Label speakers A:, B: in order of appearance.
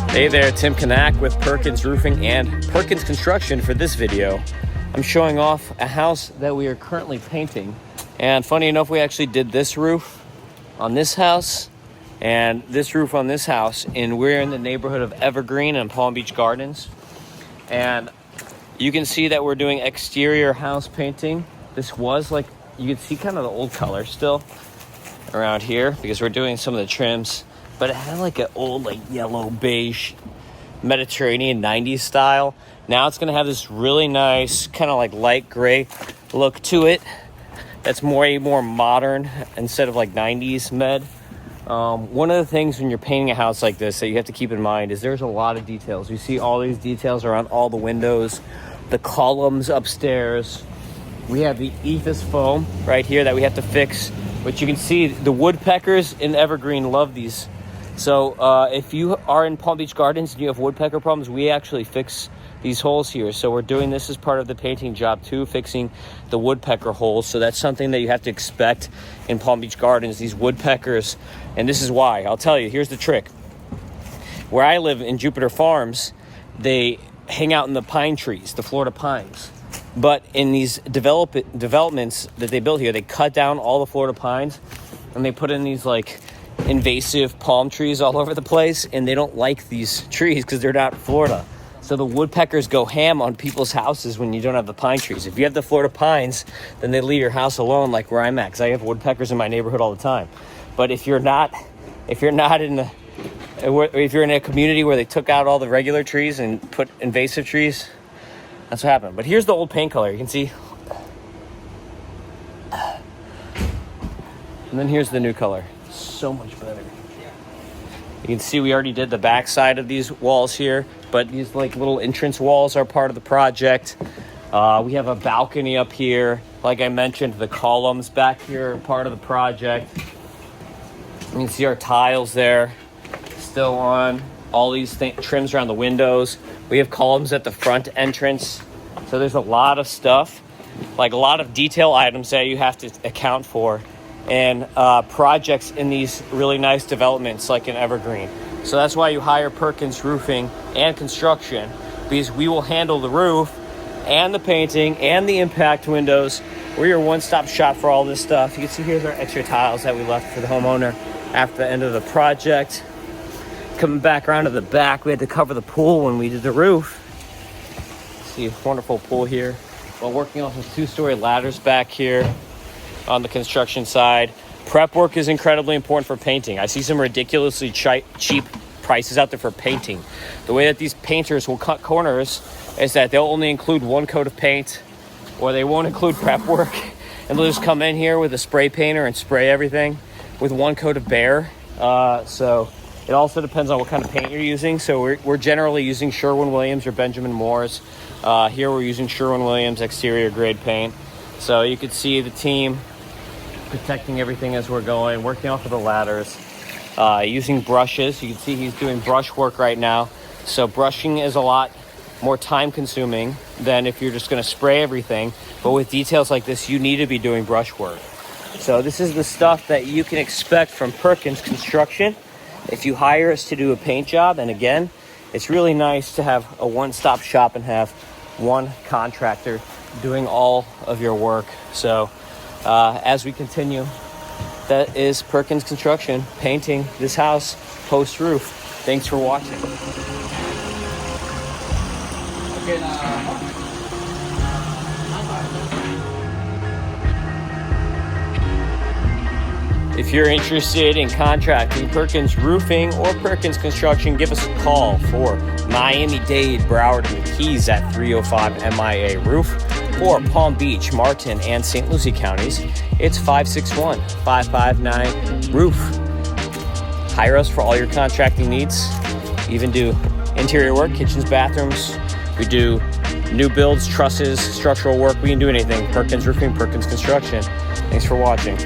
A: Hey there, Tim Kanak with Perkins Roofing and Perkins Construction. For this video, I'm showing off a house that we are currently painting. And funny enough, we actually did this roof on this house and this roof on this house, and we're in the neighborhood of Evergrene and Palm Beach Gardens. And you can see that we're doing exterior house painting. This was like, you can see kind of the old color still around here because we're doing some of the trims, but it had like an old like yellow beige Mediterranean 90s style. Now it's gonna have this really nice kind of like light gray look to it that's more modern instead of like 90s med. One of the things when you're painting a house like this that you have to keep in mind is there's a lot of details. You see all these details around all the windows, the columns upstairs. We have the ethos foam right here that we have to fix, which you can see the woodpeckers in Evergrene love these. So if you are in Palm Beach Gardens and you have woodpecker problems, we actually fix these holes here. So we're doing this as part of the painting job too, fixing the woodpecker holes. So that's something that you have to expect in Palm Beach Gardens, these woodpeckers. And this is why. I'll tell you, here's the trick. Where I live in Jupiter Farms, they hang out in the pine trees, the Florida pines. But in these developments that they built here, they cut down all the Florida pines and they put in these like invasive palm trees all over the place, and they don't like these trees because they're not Florida. So the woodpeckers go ham on people's houses when you don't have the pine trees. If you have the Florida pines, then they leave your house alone, like where I'm at, because I have woodpeckers in my neighborhood all the time. But if you're in a community where they took out all the regular trees and put invasive trees, that's what happened. But here's the old paint color. You can see. And then here's the new color. So much better. You can see we already did the back side of these walls here, but these like little entrance walls are part of the project. We have a balcony up here. Like I mentioned, the columns back here are part of the project. You can see our tiles there still on. All these trims around the windows. We have columns at the front entrance. So there's a lot of stuff, like a lot of detail items that you have to account for, and projects in these really nice developments like in Evergrene. So that's why you hire Perkins Roofing and Construction, because we will handle the roof and the painting and the impact windows. We're your one-stop shop for all this stuff. You can see here's our extra tiles that we left for the homeowner after the end of the project. Coming back around to the back, we had to cover the pool when we did the roof. See a wonderful pool here. While working off of 2-story ladders back here on the construction side. Prep work is incredibly important for painting. I see some ridiculously cheap prices out there for painting. The way that these painters will cut corners is that they'll only include one coat of paint, or they won't include prep work, and they'll just come in here with a spray painter and spray everything with one coat of Behr. So it also depends on what kind of paint you're using. So we're generally using Sherwin-Williams or Benjamin Moore's. Here we're using Sherwin-Williams exterior grade paint. So you could see the team protecting everything as we're going, working off of the ladders, using brushes. You can see he's doing brush work right now. So brushing is a lot more time consuming than if you're just gonna spray everything. But with details like this, you need to be doing brush work. So this is the stuff that you can expect from Perkins Construction if you hire us to do a paint job. And again, it's really nice to have a one-stop shop and have one contractor doing all of your work. So as we continue, that is Perkins Construction painting this house post-roof. Thanks for watching. If you're interested in contracting Perkins Roofing or Perkins Construction, give us a call for Miami-Dade, Broward, and the Keys at 305 MIA Roof, or Palm Beach, Martin, and St. Lucie counties, it's 561-559-ROOF. Hire us for all your contracting needs. Even do interior work, kitchens, bathrooms. We do new builds, trusses, structural work. We can do anything. Perkins Roofing, Perkins Construction. Thanks for watching.